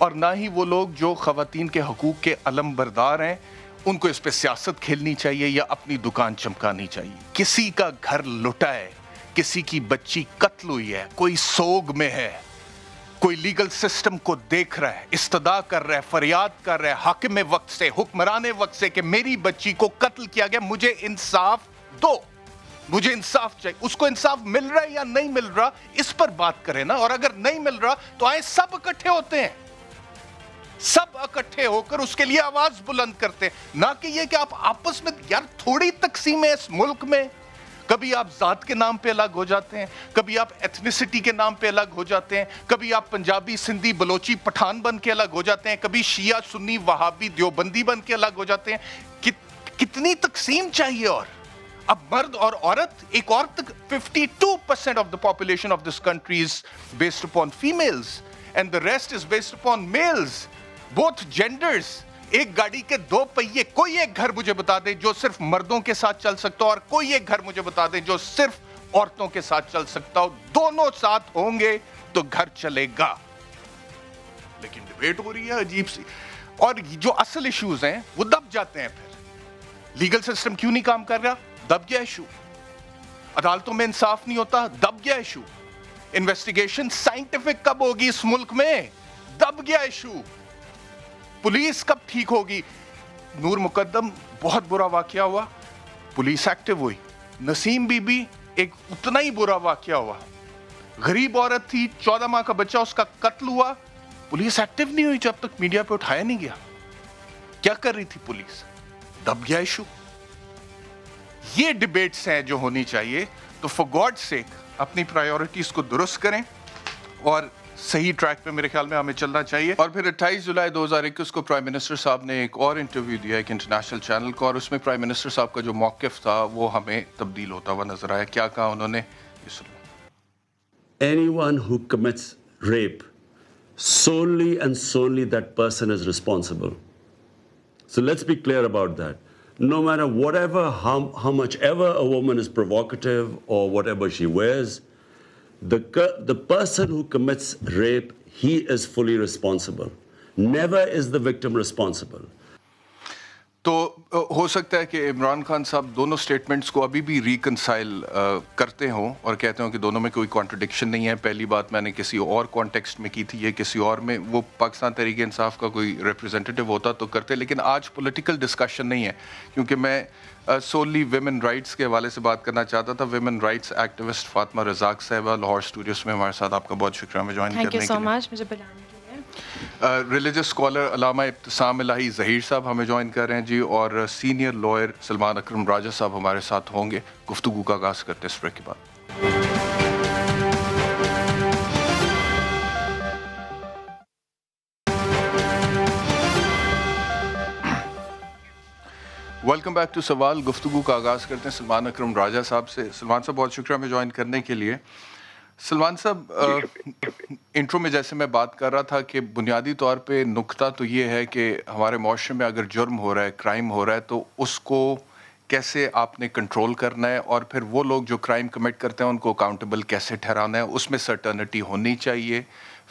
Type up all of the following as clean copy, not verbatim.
اور نہ ہی وہ لوگ جو خواتین کے حقوق کے علم بردار ہیں ان کو اس پہ سیاست کھیلنی چاہیے یا اپنی دکان چمکانی چاہیے. کسی کا گھر لٹا ہے, کسی کی بچی قتل ہوئی ہے, کوئی سوگ میں ہے, کوئی لیگل سسٹم کو دیکھ رہا ہے, استدعا کر رہا ہے, فریاد کر رہا ہے حاکم وقت سے, حکمران وقت سے کہ میری بچی کو قتل کیا گیا, مجھے انصاف دو, مجھے انصاف چاہیے. اس کو انصاف مل رہا ہے یا نہیں مل رہا, اس پر بات کریں نا. اور اگر نہیں مل رہا تو آئیں سب اکٹھے ہوتے ہیں, سب اکٹھے ہو کر اس کے لیے آواز بلند کرتے ہیں. نہ کہ یہ کہ آپ آپس میں, یار تھوڑی تقسیم ہے اس ملک میں. کبھی آپ ذات کے نام پہ الگ ہو جاتے ہیں, کبھی آپ ایتھنیسٹی کے نام پہ الگ ہو جاتے ہیں, کبھی آپ پنجابی, سندھی, بلوچی, پٹھان بن کے الگ ہو جاتے ہیں, کبھی شیعہ, سنی, وہابی, دیوبندی بن کے الگ ہو جاتے ہیں. کتنی تقسیم چاہیے؟ اور اب مرد اور عورت, ایک عورت 52% of the population of this country is based upon females and the rest is based upon males, both genders. ایک گاڑی کے دو پہیے, کوئی ایک گھر مجھے بتا دیں جو صرف مردوں کے ساتھ چل سکتا ہو, اور کوئی ایک گھر مجھے بتا دیں جو صرف عورتوں کے ساتھ چل سکتا ہو. دونوں ساتھ ہوں گے تو گھر چلے گا. لیکن ڈیبیٹ ہو رہی ہے عجیب سی, اور جو اصل ایشوز ہیں وہ دب جاتے ہیں. پھر لیگل سسٹم کیوں نہیں کام کر رہا؟ دب گیا ایشو. عدالتوں میں انصاف نہیں ہوتا, دب گیا ایشو. انویسٹیگیشن سائنٹیفک کب ہوگی اس ملک میں؟ دب گیا ایشو. پولیس کب ٹھیک ہوگی؟ نور مقدم بہت برا واقعہ ہوا, پولیس ایکٹیو ہوئی. نسیم بی بی ایک اتنا ہی برا واقعہ ہوا, غریب عورت تھی, 14 ماہ کا بچہ, اس کا قتل ہوا, پولیس ایکٹیو نہیں ہوئی جب تک میڈیا پہ اٹھایا نہیں گیا. کیا کر رہی تھی پولیس؟ دب گیا ایشو. یہ ڈیبیٹس ہیں جو ہونی چاہیے. تو فار گاڈ سیک اپنی پرائیورٹیز کو درست کریں اور صحیح ٹریک پہ میرے خیال میں ہمیں چلنا چاہیے. اور پھر 28 جولائی 2021 کو پرائم منسٹر صاحب نے ایک اور انٹرویو دیا ایک انٹرنیشنل چینل کو, اور اس میں پرائم منسٹر صاحب کا جو موقف تھا وہ ہمیں تبدیل ہوتا ہوا نظر آیا. کیا کہا انہوں نے, یہ سنو. Anyone who commits rape, solely and solely that person is responsible. So let's be clear about that. No matter whatever, how much ever a woman is provocative or whatever she wears, the person who commits rape, he is fully responsible. Never is the victim responsible. تو ہو سکتا ہے کہ عمران خان صاحب دونوں statements کو ابھی بھی reconcile کرتے ہوں اور کہتے ہوں کہ دونوں میں کوئی کانٹرڈکشن نہیں ہے. پہلی بات میں نے کسی اور کانٹیکسٹ میں کی تھی, یہ کسی اور میں. وہ پاکستان تحریک انصاف کا کوئی ریپرزینٹیو ہوتا تو کرتے, لیکن آج پولیٹیکل ڈسکشن نہیں ہے, کیونکہ میں سوللی ویمن رائٹس کے حوالے سے بات کرنا چاہتا تھا. ویمن رائٹس ایکٹیوسٹ فاطمہ رزاق صاحبہ لاہور اسٹوڈیوز میں ہمارے ساتھ. آپ کا بہت شکریہ ہمیں جوائن کرنے کے لیے. تھینک یو سو مچ مجھے بلانے کے لیے. ریلیجس اسکالر علامہ ابتسام الہی ظہیر صاحب ہمیں جوائن کر رہے ہیں جی, اور سینئر لائر سلمان اکرم راجہ صاحب ہمارے ساتھ ہوں گے. گفتگو کا آغاز کرتے ہیں اس بریک کے بعد. ویلکم بیک ٹو سوال. گفتگو کا آغاز کرتے ہیں سلمان اکرم راجہ صاحب سے. سلمان صاحب بہت شکریہ ہمیں جوائن کرنے کے لیے. سلمان صاحب, انٹرو میں جیسے میں بات کر رہا تھا کہ بنیادی طور پہ نکتہ تو یہ ہے کہ ہمارے معاشرے میں اگر جرم ہو رہا ہے, کرائم ہو رہا ہے, تو اس کو کیسے آپ نے کنٹرول کرنا ہے, اور پھر وہ لوگ جو کرائم کمٹ کرتے ہیں ان کو اکاؤنٹیبل کیسے ٹھہرانا ہے. اس میں سرٹنٹی ہونی چاہیے,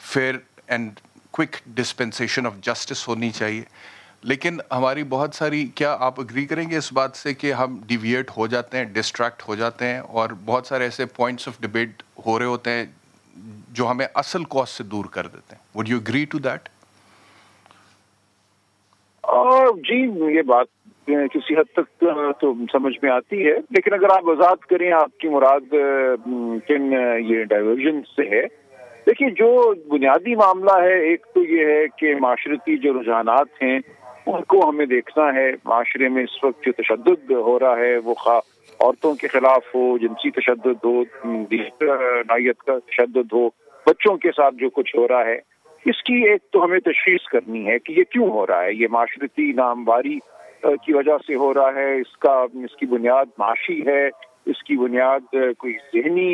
fair and quick dispensation of justice ہونی چاہیے. لیکن ہماری بہت ساری, کیا آپ اگری کریں گے اس بات سے کہ ہم ڈیویٹ ہو جاتے ہیں, ڈسٹریکٹ ہو جاتے ہیں, اور بہت سارے ایسے پوائنٹس آف ڈبیٹ ہو رہے ہوتے ہیں جو ہمیں اصل کاز سے دور کر دیتے ہیں. Would you agree to that? جی, یہ بات کسی حد تک تو سمجھ میں آتی ہے, لیکن اگر آپ وضاحت کریں آپ کی مراد کن یہ ڈائیورژن سے ہے. دیکھیے, جو بنیادی معاملہ ہے ایک تو یہ ہے کہ معاشرتی جو رجحانات ہیں ان کو ہمیں دیکھنا ہے. معاشرے میں اس وقت جو تشدد ہو رہا ہے وہ خواہ عورتوں کے خلاف ہو, جنسی تشدد ہو, نوعیت کا تشدد ہو, بچوں کے ساتھ جو کچھ ہو رہا ہے, اس کی ایک تو ہمیں تشخیص کرنی ہے کہ یہ کیوں ہو رہا ہے. یہ معاشرتی ناہمواری کی وجہ سے ہو رہا ہے, اس کی بنیاد معاشی ہے, اس کی بنیاد کوئی ذہنی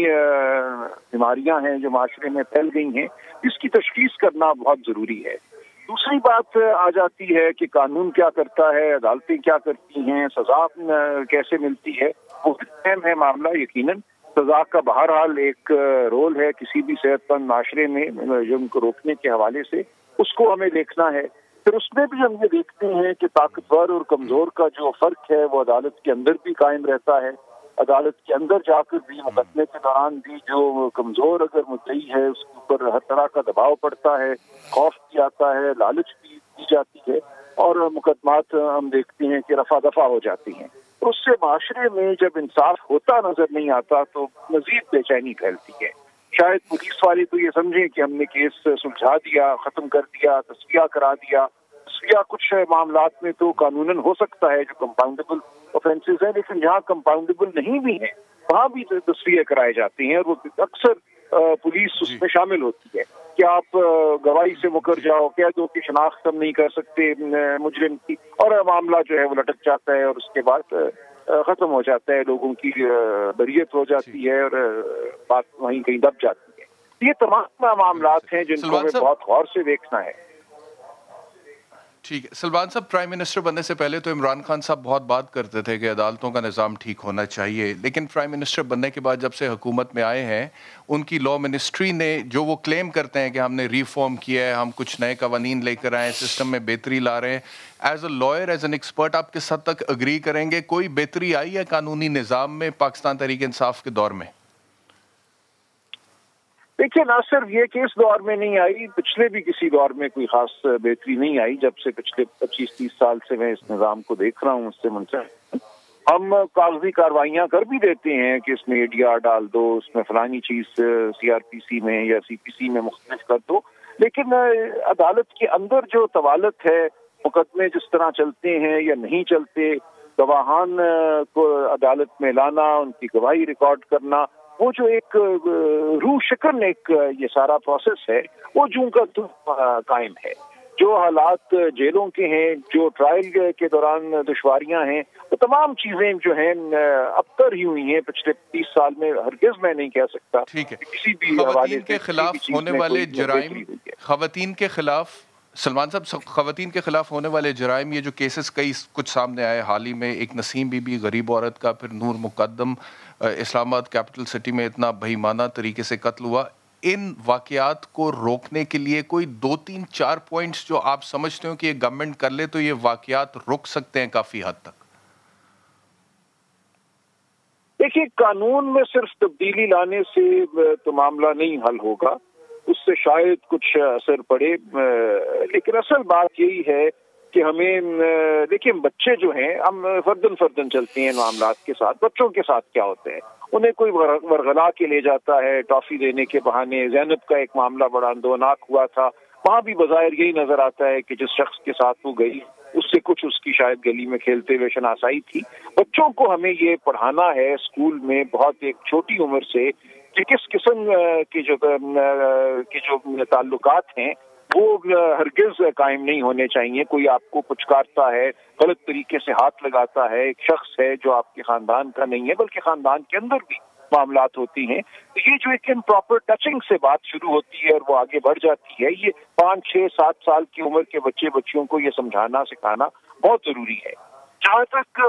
بیماریاں ہیں جو معاشرے میں پھیل گئی ہیں. اس کی تشخیص کرنا بہت ضروری ہے. دوسری بات آ جاتی ہے کہ قانون کیا کرتا ہے, عدالتیں کیا کرتی ہیں, سزا کیسے ملتی ہے. وہ اہم ہے معاملہ. یقیناً سزا کا بہرحال ایک رول ہے کسی بھی صحت مند معاشرے میں جرم کو روکنے کے حوالے سے, اس کو ہمیں دیکھنا ہے. پھر اس میں بھی ہم یہ دیکھتے ہیں کہ طاقتور اور کمزور کا جو فرق ہے وہ عدالت کے اندر بھی قائم رہتا ہے. عدالت کے اندر جا کر بھی مقدمے کے دوران بھی جو کمزور اگر مدعی ہے اس کے اوپر ہر طرح کا دباؤ پڑتا ہے, خوف بھی آتا ہے, لالچ بھی دی جاتی ہے, اور مقدمات ہم دیکھتے ہیں کہ رفع دفع ہو جاتی ہیں. اس سے معاشرے میں جب انصاف ہوتا نظر نہیں آتا تو مزید بے چینی پھیلتی ہے. شاید پولیس والے تو یہ سمجھیں کہ ہم نے کیس سلجھا دیا, ختم کر دیا, تصفیہ کرا دیا. تصفیہ کچھ معاملات میں تو قانوناً ہو سکتا ہے جو کمپاؤنڈیبل اوفینسز ہیں, لیکن جہاں کمپاؤنڈیبل نہیں بھی ہیں وہاں بھی تصفیہ کرائے جاتے ہیں, اور وہ اکثر پولیس اس میں شامل ہوتی ہے کہ آپ گواہی سے مکر جاؤ, کہہ دو کہ شناخت ہم نہیں کر سکتے مجرم کی, اور معاملہ جو ہے وہ لٹک جاتا ہے اور اس کے بعد ختم ہو جاتا ہے, لوگوں کی بریت ہو جاتی ہے اور بات وہیں کہیں دب جاتی ہے. یہ تمام معاملات ہیں جن کو ہمیں بہت غور سے دیکھنا ہے. ٹھیک ہے سلمان صاحب, پرائم منسٹر بننے سے پہلے تو عمران خان صاحب بہت بات کرتے تھے کہ عدالتوں کا نظام ٹھیک ہونا چاہیے, لیکن پرائم منسٹر بننے کے بعد جب سے حکومت میں آئے ہیں ان کی لا منسٹری نے جو وہ کلیم کرتے ہیں کہ ہم نے ریفارم کیا ہے, ہم کچھ نئے قوانین لے کر آئے ہیں, سسٹم میں بہتری لا رہے ہیں, as a lawyer, as an expert آپ کس حد تک اگری کریں گے کوئی بہتری آئی ہے قانونی نظام میں پاکستان تحریک انصاف کے دور میں؟ دیکھیے نہ صرف یہ کہ اس دور میں نہیں آئی, پچھلے بھی کسی دور میں کوئی خاص بہتری نہیں آئی. جب سے پچھلے 25-30 سال سے میں اس نظام کو دیکھ رہا ہوں, اس سے منسلک ہم کاغذی کارروائیاں کر بھی دیتے ہیں کہ اس میں ADR ڈال دو, اس میں فلانی چیز CRPC میں یا CPC میں مختلف کر دو, لیکن عدالت کے اندر جو طوالت ہے, مقدمے جس طرح چلتے ہیں یا نہیں چلتے, گواہان کو عدالت میں لانا, ان کی گواہی ریکارڈ کرنا, وہ جو ایک روح شکن ایک یہ سارا پروسیس ہے وہ جوں کا توں قائم ہے. جو حالات جیلوں کے ہیں, جو ٹرائل کے دوران دشواریاں ہیں, وہ تمام چیزیں جو ہیں ابتر ہی ہوئی ہیں پچھلے 30 سال میں. ہرگز میں نہیں کہہ سکتا. ٹھیک ہے, کسی بھی خواتین کے خلاف ہونے والے جرائم, خواتین کے خلاف سلمان صاحب, خواتین کے خلاف ہونے والے جرائم, یہ جو کیسز کئی کچھ سامنے آئے حال ہی میں, ایک نسیم بی بی غریب عورت کا, پھر نور مقدم اسلام آباد کیپٹل سٹی میں اتنا بہیمانہ طریقے سے قتل ہوا, ان واقعات کو روکنے کے لیے کوئی 2-3-4 پوائنٹس جو آپ سمجھتے ہو کہ یہ گورنمنٹ کر لے تو یہ واقعات رک سکتے ہیں کافی حد تک؟ دیکھیے قانون میں صرف تبدیلی لانے سے تو معاملہ نہیں حل ہوگا, اس سے شاید کچھ اثر پڑے, لیکن اصل بات یہی ہے کہ ہمیں دیکھیے بچے جو ہیں ہم فردن چلتے ہیں معاملات کے ساتھ. بچوں کے ساتھ کیا ہوتے ہیں, انہیں کوئی ورغلا کے لے جاتا ہے ٹافی دینے کے بہانے. زینب کا ایک معاملہ بڑا اندوناک ہوا تھا, وہاں بھی بظاہر یہی نظر آتا ہے کہ جس شخص کے ساتھ وہ گئی اس سے کچھ اس کی شاید گلی میں کھیلتے ہوئے شناسائی تھی. بچوں کو ہمیں یہ پڑھانا ہے اسکول میں بہت ایک چھوٹی عمر سے کہ کس قسم کے جو تعلقات ہیں وہ ہرگز قائم نہیں ہونے چاہیے. کوئی آپ کو پچکارتا ہے, غلط طریقے سے ہاتھ لگاتا ہے, ایک شخص ہے جو آپ کے خاندان کا نہیں ہے بلکہ خاندان کے اندر بھی معاملات ہوتی ہیں, تو یہ جو ایک امپراپر ٹچنگ سے بات شروع ہوتی ہے اور وہ آگے بڑھ جاتی ہے, یہ 5-6-7 سال کی عمر کے بچیوں کو یہ سمجھانا سکھانا بہت ضروری ہے. جہاں تک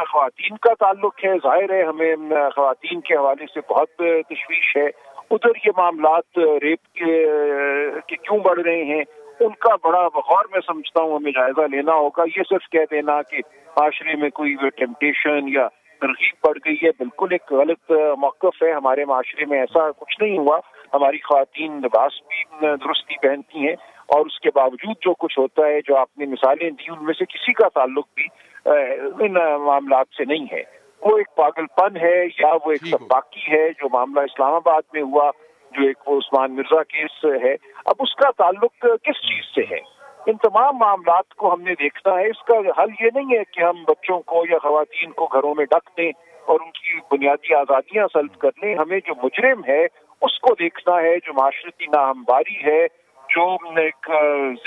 خواتین کا تعلق ہے, ظاہر ہے ہمیں خواتین کے حوالے سے بہت تشویش ہے. ادھر یہ معاملات ریپ کے کیوں بڑھ رہے ہیں, ان کا بڑا بغور میں سمجھتا ہوں ہمیں جائزہ لینا ہوگا. یہ صرف کہہ دینا کہ معاشرے میں کوئی ٹیمپٹیشن یا ترغیب بڑھ گئی ہے, بالکل ایک غلط موقف ہے. ہمارے معاشرے میں ایسا کچھ نہیں ہوا. ہماری خواتین لباس بھی درستی پہنتی ہیں, اور اس کے باوجود جو کچھ ہوتا ہے, جو آپ نے مثالیں دی, ان میں سے کسی کا تعلق بھی ان معاملات سے نہیں ہے. وہ ایک پاگل پن ہے یا وہ ایک سباکی ہے. جو معاملہ اسلام آباد میں ہوا, جو ایک وہ عثمان مرزا کیس ہے, اب اس کا تعلق کس چیز سے ہے؟ ان تمام معاملات کو ہم نے دیکھنا ہے. اس کا حل یہ نہیں ہے کہ ہم بچوں کو یا خواتین کو گھروں میں ڈک دیں اور ان کی بنیادی آزادیاں سلب کر لیں. ہمیں جو مجرم ہے اس کو دیکھنا ہے, جو معاشرتی ناہمواری ہے, جو ایک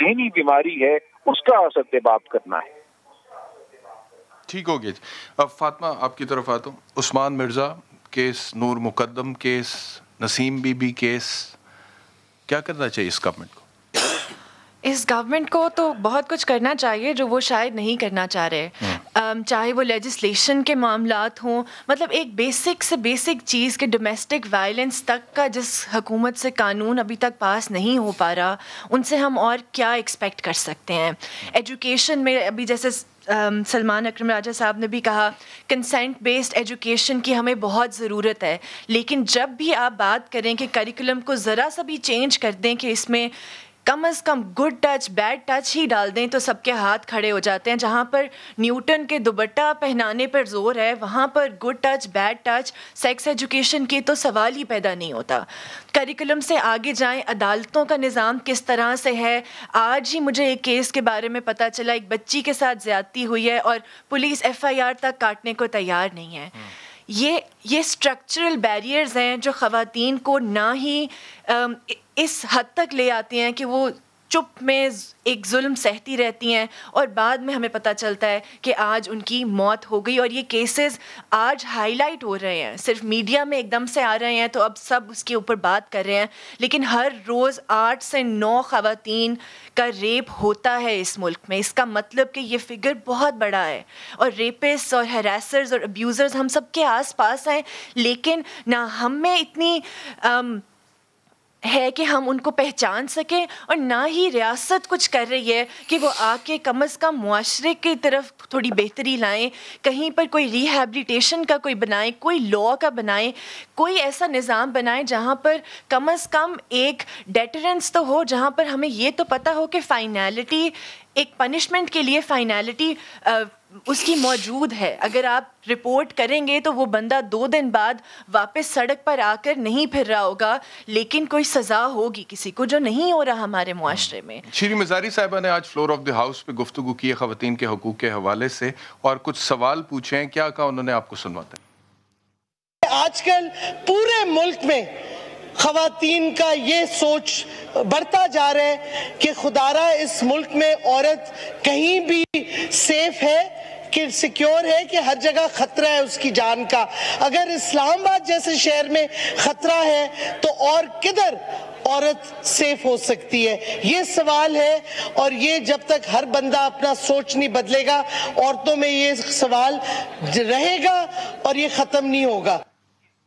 ذہنی بیماری ہے, اس کا سدباب کرنا ہے. ٹھیک ہو گیا جی. اب فاطمہ آپ کی طرف آتا ہوں. عثمان Mirza case, Noor Muqaddam case, Naseem Bibi case, کیا کرنا چاہیے اس گورنمنٹ کو؟ اس گورنمنٹ کو تو بہت کچھ کرنا چاہیے جو وہ شاید نہیں کرنا چاہ رہے، چاہے وہ لیجسلیشن کے معاملات ہوں، مطلب ایک بیسک سے بیسک چیز کہ ڈومیسٹک وائلنس تک کا جس حکومت سے قانون ابھی تک پاس نہیں ہو پا رہا، ان سے ہم اور کیا ایکسپیکٹ کر سکتے ہیں. ایجوکیشن میں ابھی جیسے سلمان اکرم راجہ صاحب نے بھی کہا کنسینٹ بیسڈ ایجوکیشن کی ہمیں بہت ضرورت ہے، لیکن جب بھی آپ بات کریں کہ کریکولم کو ذرا سا بھی چینج کر دیں کہ اس میں کم از کم گڈ ٹچ بیڈ ٹچ ہی ڈال دیں تو سب کے ہاتھ کھڑے ہو جاتے ہیں. جہاں پر نیوٹن کے دوپٹہ پہنانے پر زور ہے وہاں پر good touch bad touch sex education کی تو سوال ہی پیدا نہیں ہوتا. کریکولم سے آگے جائیں، عدالتوں کا نظام کس طرح سے ہے. آج ہی مجھے ایک کیس کے بارے میں پتہ چلا، ایک بچی کے ساتھ زیادتی ہوئی ہے اور پولیس FIR تک کاٹنے کو تیار نہیں ہے. یہ اسٹرکچرل بیریئرز ہیں جو خواتین کو نہ ہی اس حد تک لے آتے ہیں کہ وہ چپ میں ایک ظلم سہتی رہتی ہیں اور بعد میں ہمیں پتہ چلتا ہے کہ آج ان کی موت ہو گئی. اور یہ کیسز آج ہائی لائٹ ہو رہے ہیں، صرف میڈیا میں ایک دم سے آ رہے ہیں تو اب سب اس کے اوپر بات کر رہے ہیں، لیکن ہر روز 8 سے 9 خواتین کا ریپ ہوتا ہے اس ملک میں. اس کا مطلب کہ یہ فگر بہت بڑا ہے اور ریپسٹ اور ہیراسرز اور ابیوزرز ہم سب کے آس پاس ہیں، لیکن نہ ہم میں اتنی ہے کہ ہم ان کو پہچان سکیں اور نہ ہی ریاست کچھ کر رہی ہے کہ وہ آ کے کم از کم معاشرے کی طرف تھوڑی بہتری لائیں. کہیں پر کوئی ریہیبلیٹیشن کا کوئی بنائیں، کوئی لا کا بنائیں، کوئی ایسا نظام بنائیں جہاں پر کم از کم ایک ڈیٹرنس تو ہو، جہاں پر ہمیں یہ تو پتہ ہو کہ فائنالٹی ایک پنشمنٹ کے لیے فائنالٹی اس کی موجود ہے. اگر آپ رپورٹ کریں گے تو وہ بندہ 2 دن بعد واپس سڑک پر آ کر نہیں پھر رہا ہوگا، لیکن کوئی سزا ہوگی کسی کو، جو نہیں ہو رہا ہمارے معاشرے میں. شیریں مزاری صاحبہ نے آج فلور آف دی ہاؤس پہ گفتگو کی ہے خواتین کے حقوق کے حوالے سے اور کچھ سوال پوچھے ہیں. کیا کہا انہوں نے، آپ کو سنواتے ہیں. آج کل پورے ملک میں خواتین کا یہ سوچ بڑھتا جا رہا ہے کہ خدارا اس ملک میں عورت کہیں بھی سیف ہے کہ سیکیور ہے کہ ہر جگہ خطرہ ہے اس کی جان کا. اگر اسلام آباد جیسے شہر میں خطرہ ہے تو اور کدھر عورت سیف ہو سکتی ہے؟ یہ سوال ہے اور یہ جب تک ہر بندہ اپنا سوچ نہیں بدلے گا عورتوں میں یہ سوال رہے گا اور یہ ختم نہیں ہوگا.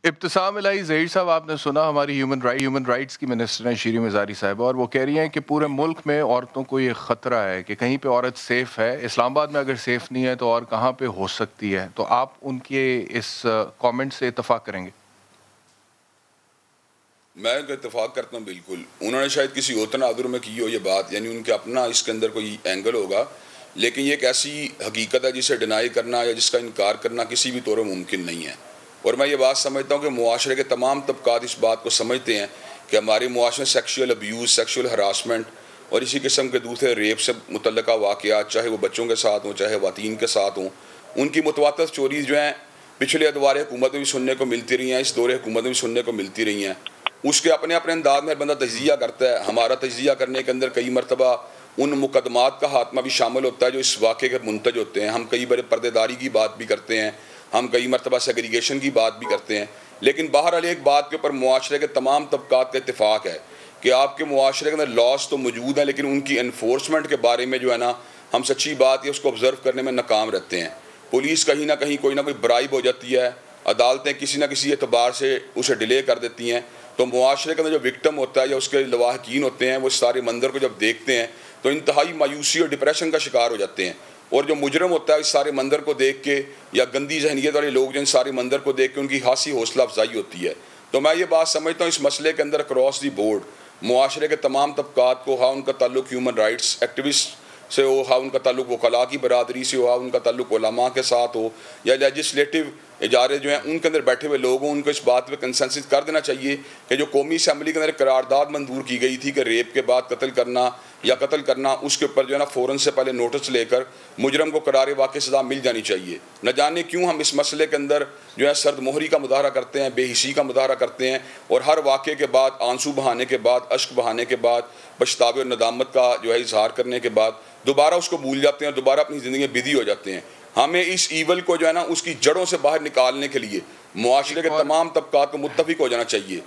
ابتسام الہی ظہیر صاحب، آپ نے سنا ہماری ہیومن رائٹس کی منسٹر ہیں شیریں مزاری صاحبہ، اور وہ کہہ رہی ہیں کہ پورے ملک میں عورتوں کو یہ خطرہ ہے کہ کہیں پہ عورت سیف ہے. اسلام آباد میں اگر سیف نہیں ہے تو اور کہاں پہ ہو سکتی ہے؟ تو آپ ان کے اس کامنٹ سے اتفاق کریں گے؟ میں ان کا اتفاق کرتا ہوں بالکل. انہوں نے شاید کسی اور تناظر میں کی ہو یہ بات، یعنی ان کے اپنا اس کے اندر کوئی اینگل ہوگا، لیکن یہ ایک ایسی حقیقت ہے جسے ڈینائی کرنا یا جس کا انکار کرنا کسی بھی طور ممکن نہیں ہے. اور میں یہ بات سمجھتا ہوں کہ معاشرے کے تمام طبقات اس بات کو سمجھتے ہیں کہ ہمارے معاشرے میں سیکشول ابیوز، سیکشول ہراسمنٹ اور اسی قسم کے دوسرے ریپ سے متعلقہ واقعات، چاہے وہ بچوں کے ساتھ ہوں چاہے خواتین کے ساتھ ہوں، ان کی متواتر اسٹوریز جو ہیں پچھلے ادوار حکومت میں بھی سننے کو ملتی رہی ہیں، اس دور حکومت میں بھی سننے کو ملتی رہی ہیں. اس کے اپنے اپنے انداز میں بندہ تجزیہ کرتا ہے. ہمارا تجزیہ کرنے کے اندر کئی مرتبہ ان مقدمات کا خاتمہ بھی شامل ہوتا ہے جو اس واقعے کے منتج ہوتے ہیں. ہم کئی بار پردے داری کی بات بھی کرتے ہیں، ہم کئی مرتبہ سیگریگیشن کی بات بھی کرتے ہیں، لیکن بہرحال ایک بات کے اوپر معاشرے کے تمام طبقات کا اتفاق ہے کہ آپ کے معاشرے کے اندر لاس تو موجود ہیں، لیکن ان کی انفورسمنٹ کے بارے میں جو ہے نا ہم سچی بات ہے اس کو آبزرو کرنے میں ناکام رہتے ہیں. پولیس کہیں نہ کہیں کوئی نہ کوئی برائب ہو جاتی ہے، عدالتیں کسی نہ کسی اعتبار سے اسے ڈیلے کر دیتی ہیں، تو معاشرے کے اندر جو وکٹم ہوتا ہے یا اس کے لواحقین ہوتے ہیں وہ اس سارے منظر کو جب دیکھتے ہیں تو انتہائی مایوسی اور ڈپریشن کا شکار ہو جاتے ہیں. اور جو مجرم ہوتا ہے اس سارے منظر کو دیکھ کے یا گندی ذہنیت والے لوگ جو ان سارے منظر کو دیکھ کے ان کی خاصی حوصلہ افزائی ہوتی ہے. تو میں یہ بات سمجھتا ہوں اس مسئلے کے اندر اکراس دی بورڈ معاشرے کے تمام طبقات کو، ہاں ان کا تعلق ہیومن رائٹس ایکٹیوسٹ سے ہو، ہاں ان کا تعلق وکلاء کی برادری سے ہو، ہاں ان کا تعلق علماء کے ساتھ ہو یا لیجسلیٹو ادارے جو ہیں ان کے اندر بیٹھے ہوئے لوگ ہوں، ان کو اس بات پہ کنسنسس کر دینا چاہیے کہ جو قومی اسمبلی کے اندر قرارداد منظور کی گئی تھی کہ ریپ کے بعد قتل کرنا اس کے اوپر جو ہے نا فوراً سے پہلے نوٹس لے کر مجرم کو قرار واقع سزا مل جانی چاہیے. نہ جانے کیوں ہم اس مسئلے کے اندر جو ہے سرد مہری کا مظاہرہ کرتے ہیں، بے حسی کا مظاہرہ کرتے ہیں، اور ہر واقعے کے بعد آنسو بہانے کے بعد، اشک بہانے کے بعد، پچھتاوے اور ندامت کا جو ہے اظہار کرنے کے بعد دوبارہ اس کو بھول جاتے ہیں، دوبارہ اپنی زندگی میں بزی ہو جاتے ہیں. ہمیں اس ایول کو جو ہے نا اس کی جڑوں سے باہر نکالنے کے لیے معاشرے کے تمام طبقات کو متفق ہو جانا چاہیے.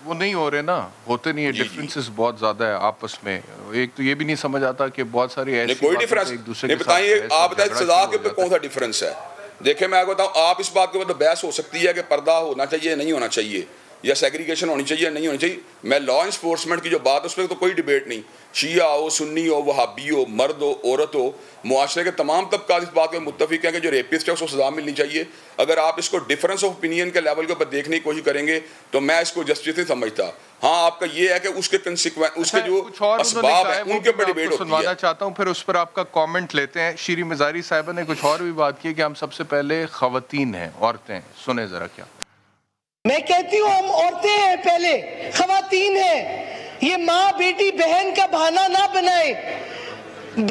وہ نہیں ہو رہے نا, ہوتے نہیں ہے, ڈفرینسز بہت زیادہ ہے آپس میں. ایک تو یہ بھی نہیں سمجھ آتا کہ بہت ساری ایسی کوئی ڈفرینس ایک دوسرے کے بتائیے, ساتھ آپ بتائیں سزا کے اوپر کون سا ڈفرینس ہے. دیکھیں میں آپ کو بتاؤں, آپ اس بات کے اوپر تو بحث ہو سکتی ہے کہ پردہ ہونا چاہیے نہیں ہونا چاہیے, یا سیگریگیشن ہونی چاہیے نہیں ہونی چاہیے. میں لا انفورسمنٹ کی جو بات ہے اس پہ تو کوئی ڈبیٹ نہیں. شیعہ ہو, سنی ہو, وہابی ہو, مرد ہو, عورت ہو, معاشرے کے تمام طبقات اس بات میں متفق ہیں کہ جو ریپسٹ ہے اس کو سزا ملنی چاہیے. اگر آپ اس کو ڈفرینس آف اوپینین کے لیول کے اوپر دیکھنے کی کوشش کریں گے تو میں اس کو جسٹس نہیں سمجھتا. ہاں آپ کا یہ ہے کہ اس کے کنسیکوینس, اس کے جو اسباب ہیں ان کے اوپر ڈیبیٹ ہوتی ہے. سنوانا چاہتا ہوں, پھر اس پر آپ کا کامنٹ لیتے ہیں. شیری مزاری صاحبہ نے کچھ اور بھی بات کی کہ ہم سب سے پہلے خواتین ہیں, عورتیں. سنیں ذرا کیا. میں کہتی ہوں ہم عورتیں ہیں, پہلے خواتین ہیں. یہ ماں بیٹی بہن کا بہانہ نہ بنائے.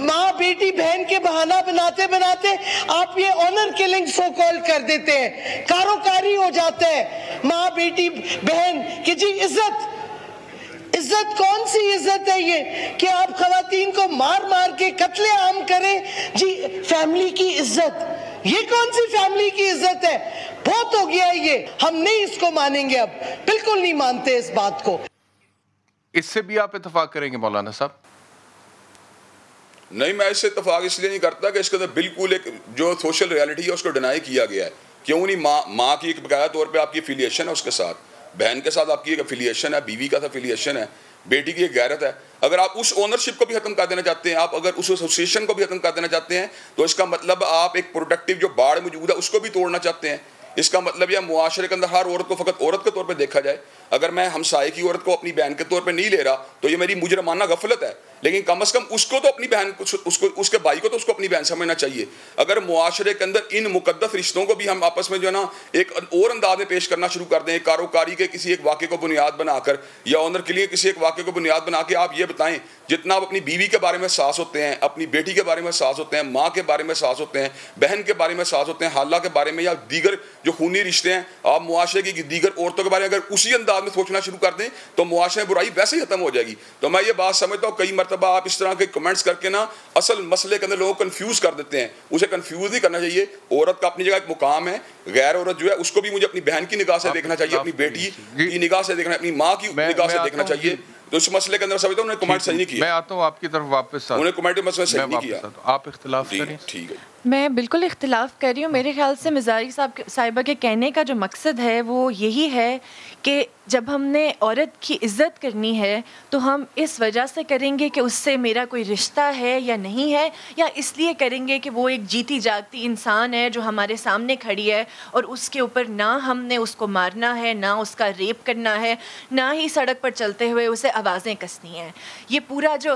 ماں بیٹی بہن کے بہانہ بناتے بناتے آپ یہ آنر کلنگ سو کال کر دیتے ہیں, کاروکاری ہو جاتا ہے. ماں بیٹی بہن کہ جی عزت کون سی عزت ہے یہ کہ آپ خواتین کو مار مار کے قتل عام کریں. جی فیملی کی عزت, یہ کون سی فیملی کی عزت ہے؟ بہت ہو گیا ہے یہ, ہم نہیں اس کو مانیں گے, اب بالکل نہیں مانتے اس بات کو. اس سے بھی آپ اتفاق کریں گے مولانا صاحب؟ نہیں, میں اس سے اتفاق اس لیے نہیں کرتا کہ اس کے اندر بالکل ایک جو سوشل ریالٹی ہے اس کو ڈینائی کیا گیا ہے. کیوں نہیں؟ ماں کی ایک بقایا طور پہ آپ کی افیلیشن ہے اس کے ساتھ, بہن کے ساتھ آپ کی ایک افیلیشن ہے, بیوی کا افیلیشن ہے, بیٹی کی ایک غیرت ہے. اگر آپ اس اونرشپ کو بھی ختم کر دینا چاہتے ہیں, آپ اگر اس ایسوسیشن کو بھی ختم کر دینا چاہتے ہیں, تو اس کا مطلب آپ ایک پروڈکٹیو جو باڑ موجود ہے اس کو بھی توڑنا چاہتے ہیں. اس کا مطلب یہ معاشرے کے اندر ہر عورت کو فقط عورت کے طور پہ دیکھا جائے. اگر میں ہمسائے کی عورت کو اپنی بہن کے طور پہ نہیں لے رہا تو یہ میری مجرمانہ غفلت ہے. لیکن کم از کم اس کو تو اپنی بہن, اس کے بھائی کو تو اس کو اپنی بہن سمجھنا چاہیے. اگر معاشرے کے اندر ان مقدس رشتوں کو بھی ہم آپس میں جو ہے نا ایک اور انداز میں پیش کرنا شروع کر دیں, کاروکاری کے کسی ایک واقعے کو بنیاد بنا کر, یا آنر کے لیے کسی ایک واقعے کو بنیاد بنا کے, آپ یہ بتائیں جتنا آپ اپنی بیوی کے بارے میں احساس ہوتے ہیں, اپنی بیٹی کے بارے میں احساس ہوتے ہیں, ماں کے بارے میں احساس ہوتے ہیں, بہن کے بارے میں احساس ہوتے ہیں, خالہ کے بارے میں, یا دیگر جو خونی رشتے ہیں, آپ معاشرے کی دیگر عورتوں کے بارے میں اگر اسی انداز میں سوچنا شروع کر دیں تو معاشرے میں برائی ویسے ہی ختم ہو جائے گی. تو میں یہ بات سمجھتا ہوں کئی مرتبہ آپ اس طرح کے کمنٹس کر کے نا اصل مسئلے کے اندر لوگوں کو کنفیوز کر دیتے ہیں. اسے کنفیوز نہیں کرنا چاہیے. عورت کا اپنی جگہ ایک مقام ہے, غیر عورت جو ہے اس کو بھی مجھے اپنی بہن کی نگاہ سے دیکھنا چاہیے, اپنی بیٹی کی نگاہ سے دیکھنا, اپنی ماں کی نگاہ سے دیکھنا چاہیے. تو اس مسئلے کے اندر سمجھتا ہوں انہوں نے کمنٹ صحیح نہیں کیا. میں آتا ہوں آپ کی طرف واپس, انہوں نے کمنٹ میں صحیح نہیں کیا. آپ اختلاف کریں. ٹھیک ہے, میں بالکل اختلاف کر رہی ہوں. میرے خیال سے مزاری صاحبہ کے کہنے کا جو مقصد ہے وہ یہی ہے کہ جب ہم نے عورت کی عزت کرنی ہے تو ہم اس وجہ سے کریں گے کہ اس سے میرا کوئی رشتہ ہے یا نہیں ہے, یا اس لیے کریں گے کہ وہ ایک جیتی جاگتی انسان ہے جو ہمارے سامنے کھڑی ہے, اور اس کے اوپر نہ ہم نے اس کو مارنا ہے, نہ اس کا ریپ کرنا ہے, نہ ہی سڑک پر چلتے ہوئے اسے آوازیں کسنی ہیں. یہ پورا جو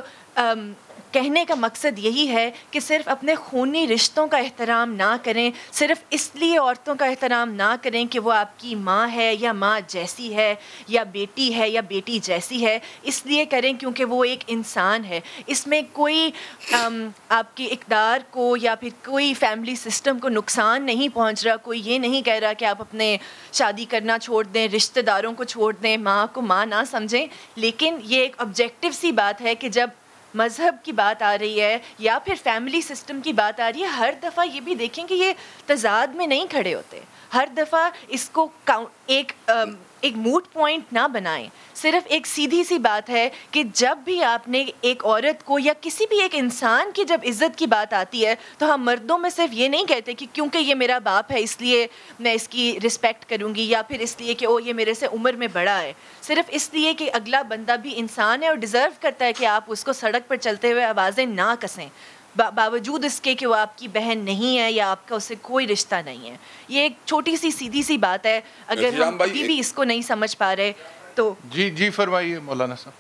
کہنے کا مقصد یہی ہے کہ صرف اپنے خونی رشتوں کا احترام نہ کریں, صرف اس لیے عورتوں کا احترام نہ کریں کہ وہ آپ کی ماں ہے یا ماں جیسی ہے, یا بیٹی ہے یا بیٹی جیسی ہے, اس لیے کریں کیونکہ وہ ایک انسان ہے. اس میں کوئی آپ کی اقدار کو یا پھر کوئی فیملی سسٹم کو نقصان نہیں پہنچ رہا. کوئی یہ نہیں کہہ رہا کہ آپ اپنے شادی کرنا چھوڑ دیں, رشتہ داروں کو چھوڑ دیں, ماں کو ماں نہ سمجھیں. لیکن یہ ایک آبجیکٹیو سی بات ہے کہ جب مذہب کی بات آ رہی ہے یا پھر فیملی سسٹم کی بات آ رہی ہے, ہر دفعہ یہ بھی دیکھیں کہ یہ تضاد میں نہیں کھڑے ہوتے. ہر دفعہ اس کو ایک موٹ پوائنٹ نہ بنائیں. صرف ایک سیدھی سی بات ہے کہ جب بھی آپ نے ایک عورت کو یا کسی بھی ایک انسان کی جب عزت کی بات آتی ہے تو ہم مردوں میں صرف یہ نہیں کہتے کہ کیونکہ یہ میرا باپ ہے اس لیے میں اس کی رسپیکٹ کروں گی, یا پھر اس لیے کہ یہ میرے سے عمر میں بڑا ہے. صرف اس لیے کہ اگلا بندہ بھی انسان ہے اور ڈیزرو کرتا ہے کہ آپ اس کو سڑک پر چلتے ہوئے آوازیں نہ کسیں, باوجود اس کے کہ وہ آپ کی بہن نہیں ہے یا آپ کا اس سے کوئی رشتہ نہیں ہے. یہ ایک چھوٹی سی سیدھی سی بات ہے. اگر ہم ابھی بھی اس کو نہیں سمجھ پا رہے تو جی فرمائیے مولانا صاحب.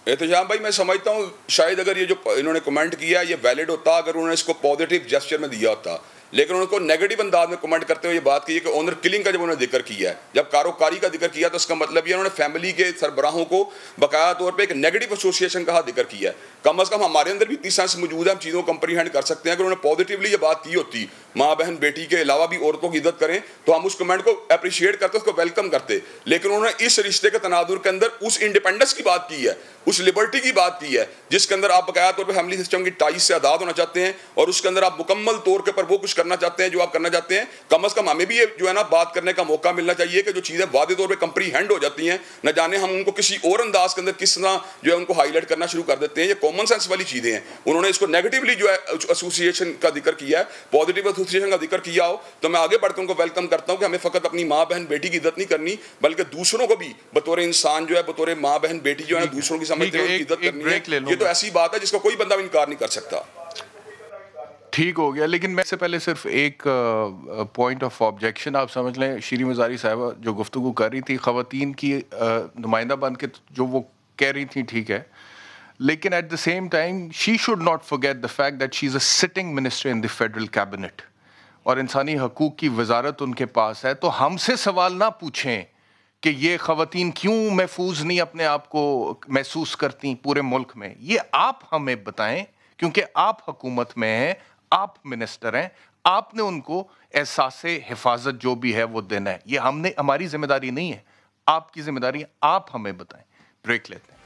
احتشام بھائی, میں سمجھتا ہوں شاید اگر یہ جو انہوں نے کمنٹ کیا یہ ویلڈ ہوتا اگر انہوں نے اس کو پازیٹیو جسچر میں دیا ہوتا, لیکن انہوں کو نیگیٹو انداز میں کمنٹ کرتے ہوئے یہ بات کی ہے کہ آنر کلنگ کا جب انہوں نے ذکر کیا ہے, جب کاروکاری کا ذکر کیا تو اس کا مطلب یہ انہوں نے فیملی کے سربراہوں کو باقاعدہ طور پہ ایک نیگیٹو ایسوسیشن کا ذکر کیا ہے. کم از کم ہمارے اندر بھی اتنی سینس موجود ہے, ہم چیزوں کو کمپریہینڈ کر سکتے ہیں. اگر انہوں نے پازیٹیولی یہ بات کی ہوتی ماں بہن بیٹی کے علاوہ بھی عورتوں کی عزت کریں تو ہم اس کمنٹ کو اپریشیٹ کرتے, اس کو ویلکم کرتے. لیکن انہوں نے اس رشتے کے تناظر کے اندر اس انڈیپینڈنس کی بات کی ہے, اس لبرٹی کی بات کی ہے جس کے اندر آپ باقاعدہ طور پہ فیملی سسٹم کی ٹائز سے آزاد ہونا چاہتے ہیں, اور اس کے اندر آپ مکمل طور کے پر وہ کچھ کرنا چاہتے ہیں جو آپ کرنا چاہتے ہیں, کم از کم ہمیں بھی یہ جو ہے نا بات کرنے کا موقع ملنا چاہیے کہ جو چیزیں واضح طور پہ کمپریہینڈ ہو جاتی ہیں, نہ جانے ہم ان کو کسی اور انداز کے اندر کس طرح جو ہے ان کو ہائی لائٹ کرنا شروع کر دیتے ہیں. یہ کامن سینس والی چیزیں ہیں. انہوں نے اس کو نیگیٹیولی جو ہے ایسوسیشن کا ذکر کیا ہے, پازیٹیو ایسوسیشن کا ذکر کیا ہو تو میں آگے بڑھ کے ان کو ویلکم کرتا ہوں کہ ہمیں فقط اپنی ماں بہن بیٹی کی عزت نہیں کرنی بلکہ دوسروں کو بھی بطور انسان جو ہے, بطور ماں بہن بیٹی جو ہے دوسروں کی سمجھتے ہوئے عزت کرنی ہے. یہ تو ایسی بات ہے جس کا کوئی بندہ بھی انکار نہیں کر سکتا. ٹھیک ہو گیا, لیکن میں سے پہلے صرف ایک پوائنٹ آف آبجیکشن آپ سمجھ لیں. شیریں مزاری صاحبہ جو گفتگو کر رہی تھی خواتین کی نمائندہ بن کے جو وہ کہہ رہی تھیں ٹھیک ہے, لیکن at the same time she should not forget the fact that she is a sitting minister in the federal cabinet اور انسانی حقوق کی وزارت ان کے پاس ہے. تو ہم سے سوال نہ پوچھیں کہ یہ خواتین کیوں محفوظ نہیں اپنے آپ کو محسوس کرتی پورے ملک میں. یہ آپ ہمیں بتائیں کیونکہ آپ حکومت میں ہیں, آپ منسٹر ہیں, آپ نے ان کو احساس حفاظت جو بھی ہے وہ دینا ہے. یہ ہماری ذمہ داری نہیں ہے, آپ کی ذمہ داری ہے. آپ ہمیں بتائیں. بریک لیتے ہیں.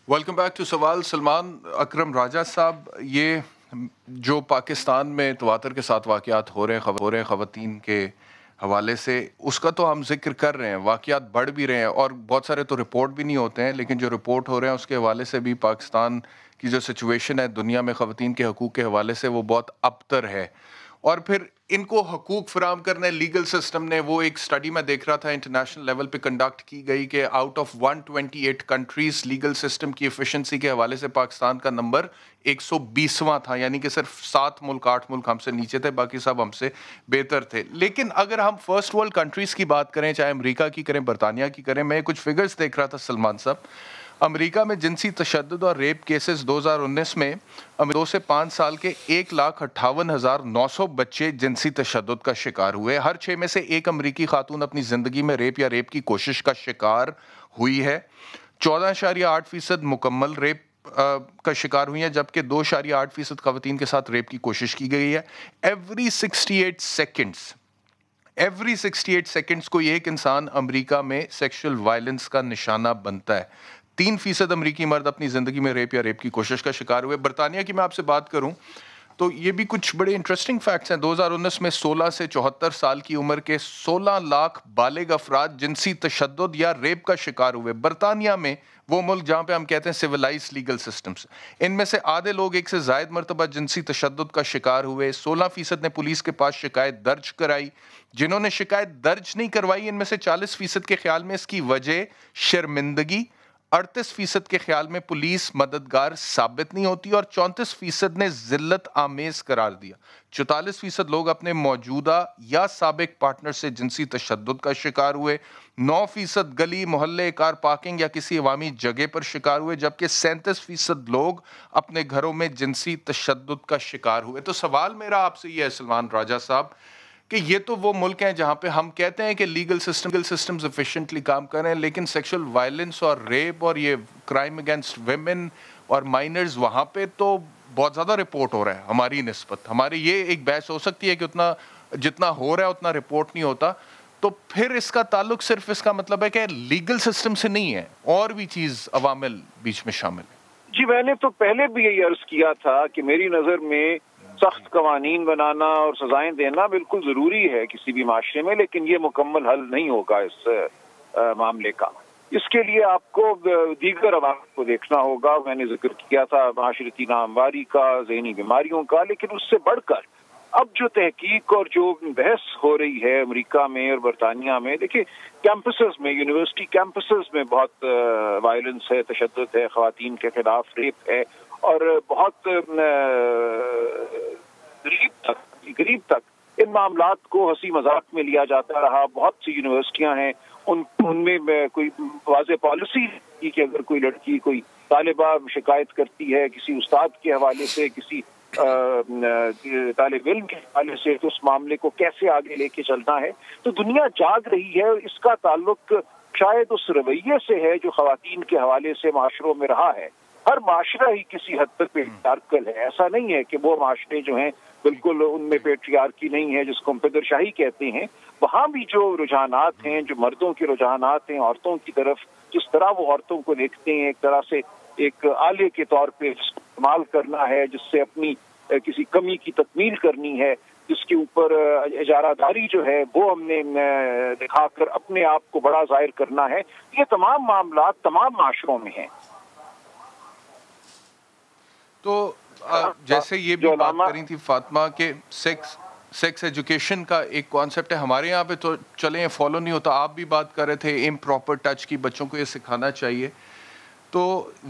ویلکم بیک ٹو سوال. سلمان اکرم راجہ صاحب, یہ جو پاکستان میں تواتر کے ساتھ واقعات ہو رہے ہیں خواتین کے حوالے سے, اس کا تو ہم ذکر کر رہے ہیں, واقعات بڑھ بھی رہے ہیں اور بہت سارے تو رپورٹ بھی نہیں ہوتے ہیں, لیکن جو رپورٹ ہو رہے ہیں اس کے حوالے سے بھی پاکستان کی جو سچویشن ہے دنیا میں خواتین کے حقوق کے حوالے سے وہ بہت ابتر ہے. اور پھر ان کو حقوق فراہم کرنے لیگل سسٹم نے, وہ ایک سٹڈی میں دیکھ رہا تھا انٹرنیشنل لیول پہ کنڈکٹ کی گئی کہ out of 128 countries legal system کی ایفیشنسی کے حوالے سے پاکستان کا نمبر 120واں تھا, یعنی کہ صرف 7 ملک 8 ملک ہم سے نیچے تھے, باقی سب ہم سے بہتر تھے. لیکن اگر ہم فرسٹ ورلڈ کنٹریز کی بات کریں, چاہے امریکہ کی کریں برطانیہ کی کریں, میں کچھ فگرز دیکھ رہا تھا سلمان صاحب. امریکہ میں جنسی تشدد اور ریپ کیسز 2019 میں 2 سے 5 سال کے 1,58,900 بچے جنسی تشدد کا شکار ہوئے. ہر 6 میں سے ایک امریکی خاتون اپنی زندگی میں ریپ یا ریپ کی کوشش کا شکار ہوئی ہے. 14.8% مکمل ریپ کا شکار ہوئی ہیں, جبکہ 2.8% خواتین کے ساتھ ریپ کی کوشش کی گئی ہے. ایوری 68 سیکنڈز کوئی ایک انسان امریکہ میں سیکشل وائلنس کا نشانہ بنتا ہے. 3% امریکی مرد اپنی زندگی میں ریپ یا ریپ کی کوشش کا شکار ہوئے. برطانیہ کی میں آپ سے بات کروں تو یہ بھی کچھ بڑے انٹرسٹنگ فیکٹس ہیں. 2019 میں 16 سے 74 سال کی عمر کے 16 لاکھ بالغ افراد جنسی تشدد یا ریپ کا شکار ہوئے. برطانیہ میں, وہ ملک جہاں پہ ہم کہتے ہیں سویلائز لیگل سسٹمز, ان میں سے آدھے لوگ 1 سے زائد مرتبہ جنسی تشدد کا شکار ہوئے. 16% نے پولیس کے پاس شکایت درج کرائی. جنہوں نے شکایت درج نہیں کروائی ان میں سے 40% کے خیال میں اس کی وجہ شرمندگی, 38% کے خیال میں پولیس مددگار ثابت نہیں ہوتی اور 34% نے ذلت آمیز قرار دیا. 44% لوگ اپنے موجودہ یا سابق پارٹنر سے جنسی تشدد کا شکار ہوئے. 9% گلی, محلے, کار پارکنگ یا کسی عوامی جگہ پر شکار ہوئے, جبکہ 37% لوگ اپنے گھروں میں جنسی تشدد کا شکار ہوئے. تو سوال میرا آپ سے یہ ہے سلمان راجہ صاحب کہ یہ تو وہ ملک ہیں جہاں پہ ہم کہتے ہیں کہ لیگل سسٹمز ایفیشینٹلی کام کر رہے ہیں, لیکن سیکشل وائلنس اور ریپ اور یہ کرائم اگینسٹ ویمن اور مائنرز, وہاں پہ تو بہت زیادہ رپورٹ ہو رہا ہے ہماری نسبت. ہماری یہ ایک بحث ہو سکتی ہے کہ اتنا جتنا ہو رہا ہے اتنا رپورٹ نہیں ہوتا. تو پھر اس کا تعلق صرف اس کا مطلب ہے کہ لیگل سسٹم سے نہیں ہے, اور بھی چیز عوامل بیچ میں شامل ہے. جی, میں نے تو پہلے بھی یہی عرض کیا تھا کہ میری نظر میں سخت قوانین بنانا اور سزائیں دینا بالکل ضروری ہے کسی بھی معاشرے میں, لیکن یہ مکمل حل نہیں ہوگا اس معاملے کا. اس کے لیے آپ کو دیگر عوامل کو دیکھنا ہوگا. میں نے ذکر کیا تھا معاشرتی نامواری کا, ذہنی بیماریوں کا, لیکن اس سے بڑھ کر اب جو تحقیق اور جو بحث ہو رہی ہے امریکہ میں اور برطانیہ میں, دیکھیں کیمپسز میں, یونیورسٹی کیمپسز میں بہت وائلنس ہے, تشدد ہے, خواتین کے خلاف ریپ ہے, اور بہت غریب تک ان معاملات کو ہنسی مذاق میں لیا جاتا رہا. بہت سی یونیورسٹیاں ہیں ان میں کوئی واضح پالیسی کی کہ اگر کوئی لڑکی, کوئی طالبہ شکایت کرتی ہے کسی استاد کے حوالے سے, کسی طالب علم کے حوالے سے, تو اس معاملے کو کیسے آگے لے کے چلنا ہے. تو دنیا جاگ رہی ہے. اس کا تعلق شاید اس رویے سے ہے جو خواتین کے حوالے سے معاشروں میں رہا ہے, ہر معاشرہ ہی کسی حد تک پیٹریارکل ہے. ایسا نہیں ہے کہ وہ معاشرے جو ہیں بالکل ان میں پیٹریارکی نہیں ہے جس کو ہم پدر شاہی کہتے ہیں. وہاں بھی جو رجحانات ہیں، جو مردوں کے رجحانات ہیں عورتوں کی طرف، جس طرح وہ عورتوں کو دیکھتے ہیں ایک طرح سے ایک آلے کے طور پہ جس کو استعمال کرنا ہے، جس سے اپنی کسی کمی کی تکمیل کرنی ہے، جس کے اوپر اجارہ داری جو ہے وہ ہم نے دکھا کر اپنے آپ کو بڑا ظاہر کرنا ہے، یہ تمام معاملات تمام معاشروں میں ہیں. تو جیسے یہ بھی بات کری تھی فاطمہ کہ سیکس ایجوکیشن کا ایک کانسیپٹ ہے ہمارے یہاں پہ، تو چلیں فالو نہیں ہوتا. آپ بھی بات کر رہے تھے امپراپر ٹچ کی، بچوں کو یہ سکھانا چاہیے. تو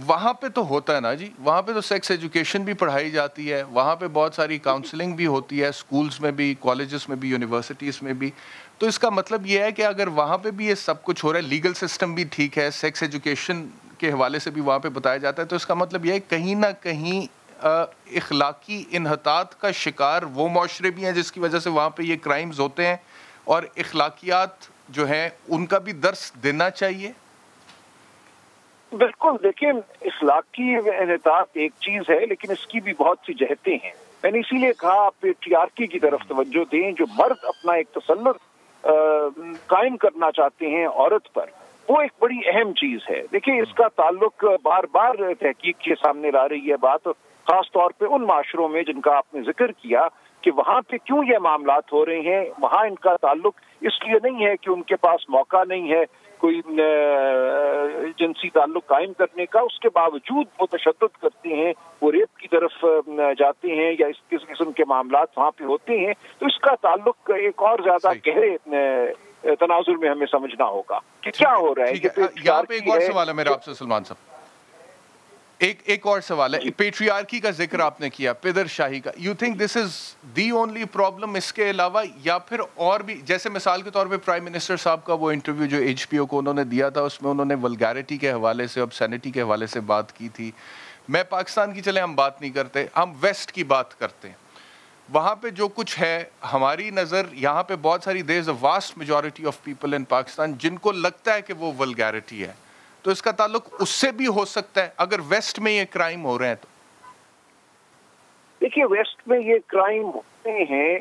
وہاں پہ تو ہوتا ہے نا جی، وہاں پہ تو سیکس ایجوکیشن بھی پڑھائی جاتی ہے، وہاں پہ بہت ساری کاؤنسلنگ بھی ہوتی ہے، اسکولز میں بھی، کالجز میں بھی، یونیورسٹیز میں بھی. تو اس کا مطلب یہ ہے کہ اگر وہاں پہ بھی یہ سب کچھ ہو رہا ہے، لیگل سسٹم بھی ٹھیک ہے، سیکس ایجوکیشن کے حوالے سے بھی وہاں پہ بتایا جاتا ہے، تو اس کا مطلب یہ ہے کہیں نہ کہیں اخلاقی انحطاط کا شکار وہ معاشرے بھی ہیں جس کی وجہ سے وہاں پہ یہ کرائمز ہوتے ہیں، اور اخلاقیات جو ہیں ان کا بھی درس دینا چاہیے. بالکل. دیکھیں، اخلاقی انحطاط ایک چیز ہے لیکن اس کی بھی بہت سی جہتیں ہیں. میں نے اسی لیے کہا آپ پیٹریارکی کی طرف توجہ دیں. جو مرد اپنا ایک تسلط قائم کرنا چاہتے ہیں عورت پر، وہ ایک بڑی اہم چیز ہے. دیکھیں، اس کا تعلق بار بار تحقیق کے سامنے لا رہی ہے بات، خاص طور پہ ان معاشروں میں جن کا آپ نے ذکر کیا کہ وہاں پہ کیوں یہ معاملات ہو رہے ہیں. وہاں ان کا تعلق اس لیے نہیں ہے کہ ان کے پاس موقع نہیں ہے کوئی جنسی تعلق قائم کرنے کا، اس کے باوجود وہ تشدد کرتے ہیں، وہ ریپ کی طرف جاتے ہیں یا اس قسم کے معاملات وہاں پہ ہوتے ہیں. تو اس کا تعلق ایک اور زیادہ گہرے تناظر میں ہمیں سمجھنا ہوگا کہ کیا ہو رہا ہے. یہاں پہ ایک اور سوال ہے میرا آپ سے سلمان صاحب، ایک اور سوال ہے. پیٹریارکی کا ذکر آپ نے کیا، پدر شاہی کا. You think this is the only problem? اس کے علاوہ یا پھر اور بھی، جیسے مثال کے طور پہ پرائم منسٹر صاحب کا وہ انٹرویو جو HBO کو انہوں نے دیا تھا، اس میں انہوں نے ولگیرٹی کے حوالے سے، obscenity کے حوالے سے بات کی تھی. میں پاکستان کی چلے ہم بات نہیں کرتے، ہم ویسٹ کی بات کرتے ہیں. وہاں پہ جو کچھ ہے ہماری نظر، یہاں پہ بہت ساری there is a vast majority of people in Pakistan جن کو لگتا ہے کہ وہ ولگیرٹی ہے. تو اس کا تعلق اس سے بھی ہو سکتا ہے اگر ویسٹ میں یہ کرائم ہو رہے ہیں تو. دیکھیے، ویسٹ میں یہ کرائم ہوتے ہیں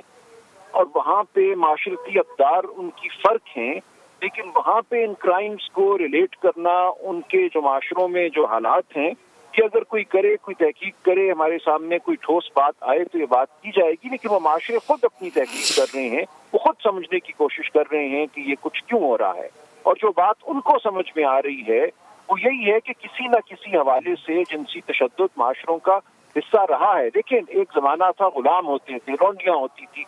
اور وہاں پہ معاشرتی اقدار ان کی فرق ہیں، لیکن وہاں پہ ان کرائمز کو ریلیٹ کرنا ان کے جو معاشروں میں جو حالات ہیں، کہ اگر کوئی کرے، کوئی تحقیق کرے، ہمارے سامنے کوئی ٹھوس بات آئے تو یہ بات کی جائے گی. لیکن وہ معاشرے خود اپنی تحقیق کر رہے ہیں، وہ خود سمجھنے کی کوشش کر رہے ہیں کہ یہ کچھ کیوں ہو رہا ہے. اور جو بات ان کو سمجھ میں آ رہی ہے وہ یہی ہے کہ کسی نہ کسی حوالے سے جنسی تشدد معاشروں کا حصہ رہا ہے. دیکھیں، ایک زمانہ تھا غلام ہوتے تھے، لونڈیاں ہوتی تھی،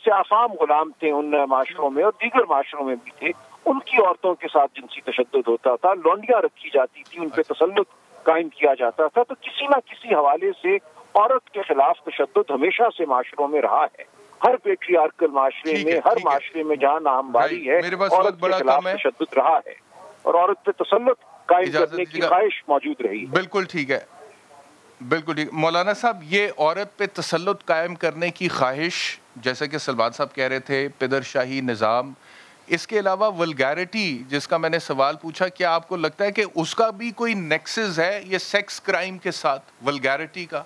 سیافام غلام تھے ان معاشروں میں، اور دیگر معاشروں میں بھی تھے. ان کی عورتوں کے ساتھ جنسی تشدد ہوتا تھا، لونڈیاں رکھی جاتی تھی، ان پہ تسلط قائم کیا جاتا تھا. تو کسی نہ کسی حوالے سے عورت کے خلاف تشدد ہمیشہ سے معاشروں میں رہا ہے. ہر پیٹریارکل معاشرے میں، ہر معاشرے میں جہاں ناہمواری ہے، عورت کے خلاف تشدد رہا ہے اور عورت پہ تسلط قائم کرنے کی خواہش موجود رہی. بالکل ٹھیک ہے، بالکل ٹھیک. مولانا صاحب، یہ عورت پہ تسلط قائم کرنے کی خواہش، جیسے کہ سلمان صاحب کہہ رہے تھے، پدر شاہی نظام، اس کے علاوہ ولگیرٹی جس کا میں نے سوال پوچھا، کیا آپ کو لگتا ہے کہ اس کا بھی کوئی نیکسس ہے یہ سیکس کرائم کے ساتھ، ولگیرٹی کا؟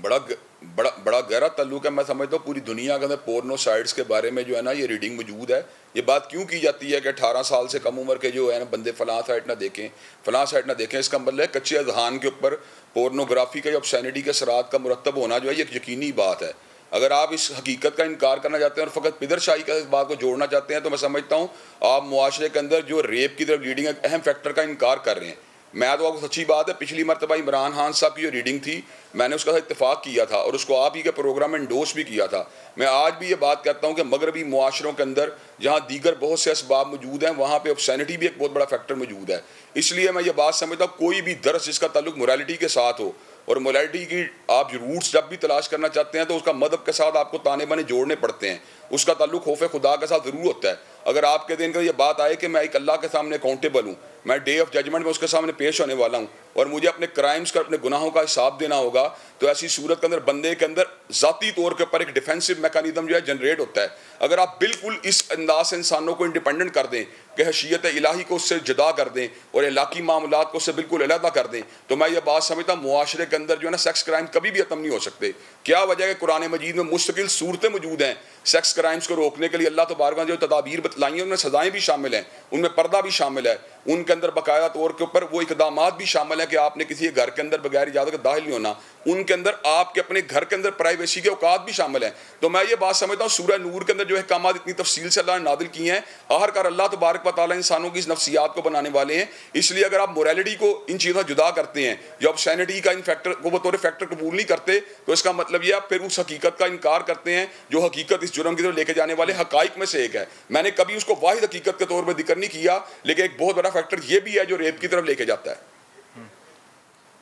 بڑا گہرا تعلق ہے. میں سمجھتا ہوں پوری دنیا کے اندر پورنو سائٹس کے بارے میں جو ہے نا یہ ریڈنگ موجود ہے. یہ بات کیوں کی جاتی ہے کہ 18 سال سے کم عمر کے جو ہے نا بندے فلاں سائٹ نہ دیکھیں، فلاں سائٹ نہ دیکھیں. اس کا مطلب ہے کچے اذہان کے اوپر پورنوگرافی کا یا obscenity کے اثرات کا مرتب ہونا جو ہے یہ ایک یقینی بات ہے. اگر آپ اس حقیقت کا انکار کرنا چاہتے ہیں اور فقط پدر شاہی کا اس بات کو جوڑنا چاہتے ہیں تو میں سمجھتا ہوں آپ معاشرے کے اندر جو ریپ کی طرف لیڈنگ ایک اہم فیکٹر کا انکار کر رہے ہیں. میں تو آپ کو سچی بات ہے، پچھلی مرتبہ عمران خان صاحب کی جو ریڈنگ تھی میں نے اس کا اتفاق کیا تھا اور اس کو آپ ہی کے پروگرام میں انڈورس بھی کیا تھا. میں آج بھی یہ بات کہتا ہوں کہ مغربی معاشروں کے اندر جہاں دیگر بہت سے اسباب موجود ہیں وہاں پہ obscenity بھی ایک بہت بڑا فیکٹر موجود ہے. اس لیے میں یہ بات سمجھتا ہوں کوئی بھی درس جس کا تعلق موریلٹی کے ساتھ ہو، اور موریلٹی کی آپ روٹس جب بھی تلاش کرنا چاہتے ہیں تو اس کا مذہب کے ساتھ آپ کو تانے بانے جوڑنے پڑتے ہیں. اس کا تعلق خوف خدا کے ساتھ ضرور ہوتا ہے. اگر آپ کے دن کا یہ بات آئے کہ میں ایک اللہ کے سامنے اکاؤنٹیبل ہوں، میں ڈے آف ججمنٹ میں اس کے سامنے پیش ہونے والا ہوں اور مجھے اپنے کرائمز کا، اپنے گناہوں کا حساب دینا ہوگا، تو ایسی صورت کے اندر بندے کے اندر ذاتی طور کے اوپر ایک ڈیفینسو میکانزم جو ہے جنریٹ ہوتا ہے. اگر آپ بالکل اس انداز سے انسانوں کو انڈیپینڈنٹ کر دیں کہ حیثیت الہی کو اس سے جدا کر دیں اور اخلاقی معاملات کو اس سے بالکل علیحدہ کر دیں, تو میں یہ بات سمجھتا ہوں معاشرے کے اندر جو ہے نا سیکس کرائم کبھی بھی ختم نہیں ہو سکتے. کیا وجہ ہے کہ قرآن مجید میں مستقل صورتیں موجود ہیں سیکس کرائمز کو روکنے کے لیے. اللہ تبارک نے جو تدابیر بتلائی ہیں ان میں سزائیں بھی شامل ہیں, ان میں پردہ بھی شامل ہے, ان کے اندر باقاعدہ طور کے اوپر وہ اقدامات بھی شامل ہیں کہ آپ نے کسی گھر کے اندر بغیر اجازت کے داخل نہیں ہونا, ان کے اندر آپ کے اپنے گھر کے اندر پرائیویسی کے اوقات بھی شامل ہیں. تو میں یہ بات سمجھتا ہوں سورہ نور کے اندر جو احکامات اتنی تفصیل سے اللہ نے نازل کیے ہیں, آخرکار اللہ تبارک و تعالیٰ انسانوں کی اس نفسیات کو بنانے والے ہیں. اس لیے اگر آپ موریلٹی کو ان چیزوں سے جدا کرتے ہیں, جو آپ سینٹی کا ان فیکٹر کو بطور فیکٹر قبول نہیں کرتے, تو اس کا مطلب یہ آپ پھر اس حقیقت کا انکار کرتے ہیں جو حقیقت اس جرم کی طرف لے کے جانے والے حقائق میں سے ایک ہے. میں نے کبھی اس کو واحد حقیقت کے طور پہ ذکر نہیں کیا, لیکن ایک بہت بڑا فیکٹر یہ بھی ہے جو ریپ کی طرف لے کے جاتا ہے.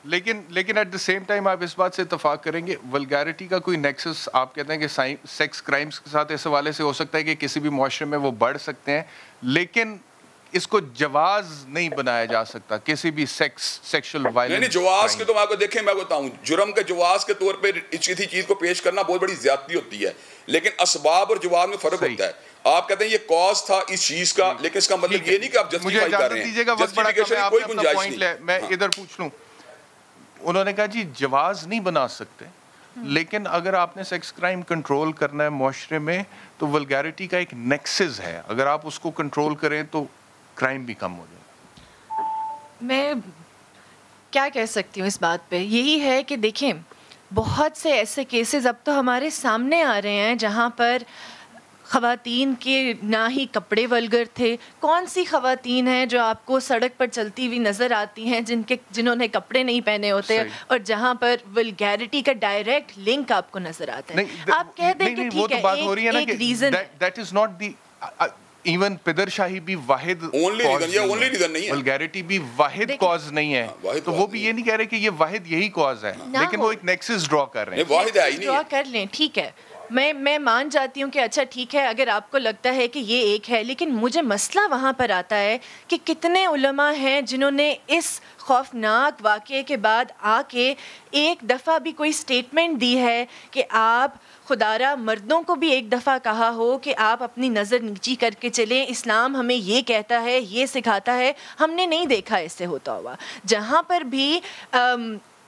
لیکن ایٹ دا سیم ٹائم آپ اس بات سے اتفاق کریں گے ولگیرٹی کا کوئی نیکسس آپ کہتے ہیں کہ سیکس کرائمز کے ساتھ اس حوالے سے ہو سکتا ہے کہ کسی بھی معاشرے میں وہ بڑھ سکتے ہیں, لیکن اس کو جواز نہیں بنایا جا سکتا کسی بھی سیکشل وائلنس. نہیں جواز کے تو آپ کو دیکھیں, میں بتاؤں جرم کے جواز کے طور پہ کسی چیز کو پیش کرنا بہت بڑی زیادتی ہوتی ہے, لیکن اسباب اور جواز میں فرق ہوتا ہے. آپ کہتے ہیں یہ کاز تھا اس چیز کا, لیکن اس کا مطلب یہ نہیں کہ آپ جسٹیفائی کر رہے ہیں. جسٹیفیکیشن کوئی گنجائش نہیں. میں ادھر پوچھ لوں, انہوں نے کہا جی جواز نہیں بنا سکتے, لیکن اگر آپ نے سیکس کرائم کنٹرول کرنا ہے معاشرے میں تو ولگیرٹی کا ایک نیکسس ہے, اگر آپ اس کو کنٹرول کریں تو کرائم بھی کم ہو جائے. میں کیا کہہ سکتی ہوں اس بات پہ, یہی ہے کہ دیکھیں بہت سے ایسے کیسز اب تو ہمارے سامنے آ رہے ہیں جہاں پر خواتین کے نہ ہی کپڑے ولگر تھے. کون سی خواتین ہیں جو آپ کو سڑک پر چلتی ہوئی نظر آتی ہیں جنہوں نے کپڑے نہیں پہنے ہوتے, اور جہاں پر ولگیرٹی کا ڈائریکٹ لنک آپ کو نظر آتا ہے. آپ کہہ دیں کہ ٹھیک ہے ایک reason, that is not the even پدر شاہی بھی واحد ولگیرٹی بھی واحد کاز نہیں ہے, تو وہ بھی یہ نہیں کہہ رہے کہ یہ واحد یہی کاز ہے, لیکن وہ ایک نیکسس ڈرا کر رہے ہیں. ڈرا کر لیں, ٹھیک ہے, میں مان جاتی ہوں کہ اچھا ٹھیک ہے اگر آپ کو لگتا ہے کہ یہ ایک ہے, لیکن مجھے مسئلہ وہاں پر آتا ہے کہ کتنے علماء ہیں جنہوں نے اس خوفناک واقعے کے بعد آ کے ایک دفعہ بھی کوئی سٹیٹمنٹ دی ہے کہ آپ خدارہ مردوں کو بھی ایک دفعہ کہا ہو کہ آپ اپنی نظر نیچی کر کے چلیں, اسلام ہمیں یہ کہتا ہے, یہ سکھاتا ہے. ہم نے نہیں دیکھا ایسے ہوتا ہوا. جہاں پر بھی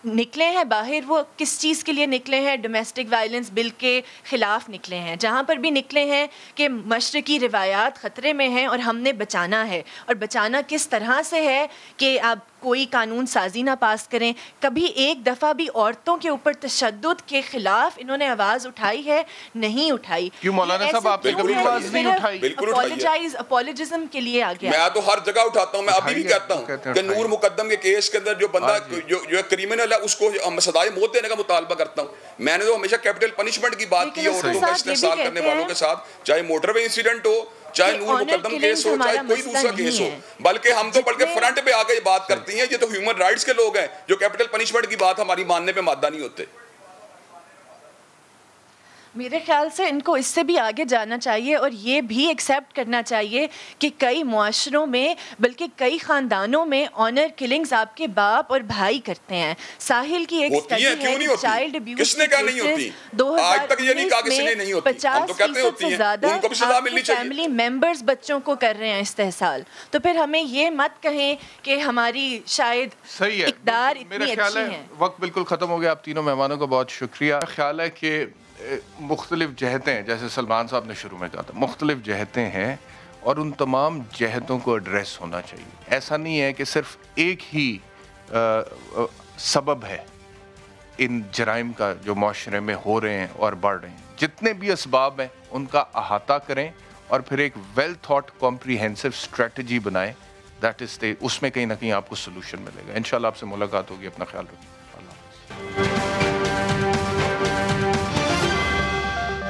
نکلے ہیں باہر, وہ کس چیز کے لیے نکلے ہیں؟ ڈومیسٹک وائلنس بل کے خلاف نکلے ہیں. جہاں پر بھی نکلے ہیں کہ مشرقی روایات خطرے میں ہیں اور ہم نے بچانا ہے, اور بچانا کس طرح سے ہے کہ آپ کوئی قانون سازی نہ پاس کریں. کبھی ایک دفعہ بھی عورتوں کے اوپر تشدد کے خلاف انہوں نے آواز اٹھائی ہے؟ نہیں اٹھائی. کیوں مولانا صاحب آپ نے کبھی آواز نہیں اٹھائی؟ اپولوجزم کے لیے آگے میں تو ہر جگہ اٹھاتا ہوں. میں ابھی بھی کہتا ہوں کہ نور مقدم کے کیس کے اندر جو بندہ جو کریمنل ہے اس کو سزائے موت دینے کا مطالبہ کرتا ہوں. میں نے تو ہمیشہ کیپٹل پنشمنٹ کی بات کی ہے عورتوں کا استحصال کرنے والوں کے ساتھ, چاہے موٹر وے انسیڈنٹ ہو, چاہے نور مقدم کیس ہو, چاہے کوئی دوسرا کیس ہو. بلکہ ہم تو بلکہ فرنٹ پہ آ کے یہ بات کرتی ہیں, یہ تو ہیومن رائٹس کے لوگ ہیں جو کیپٹل پنشمنٹ کی بات ہماری ماننے پہ مادہ نہیں ہوتے. میرے خیال سے ان کو اس سے بھی آگے جانا چاہیے اور یہ بھی ایکسیپٹ کرنا چاہیے کہ کئی معاشروں میں بلکہ کئی خاندانوں میں آنر کلنگز آپ کے باپ اور بھائی کرتے ہیں. ساحل کی ایک اسٹڈی ہے چائلڈ ابیوز کیسز 2019 میں 50% سے زیادہ آپ کے فیملی ممبرز بچوں کو کر رہے ہیں استحصال. تو پھر ہمیں یہ مت کہیں کہ ہماری شاید اقدار اتنی اچھی ہیں. وقت بالکل ختم ہو گیا. آپ تینوں مہمانوں کا بہت شکریہ. خیال ہے کہ مختلف جہتیں, جیسے سلمان صاحب نے شروع میں کہا تھا, مختلف جہتیں ہیں اور ان تمام جہتوں کو ایڈریس ہونا چاہیے. ایسا نہیں ہے کہ صرف ایک ہی سبب ہے ان جرائم کا جو معاشرے میں ہو رہے ہیں اور بڑھ رہے ہیں. جتنے بھی اسباب ہیں ان کا احاطہ کریں اور پھر ایک ویل تھاٹ کمپریہنسو اسٹریٹجی بنائیں. دیٹ از اس میں کہیں نہ کہیں آپ کو سولوشن ملے گا. انشاءاللہ آپ سے ملاقات ہوگی. اپنا خیال رکھیں.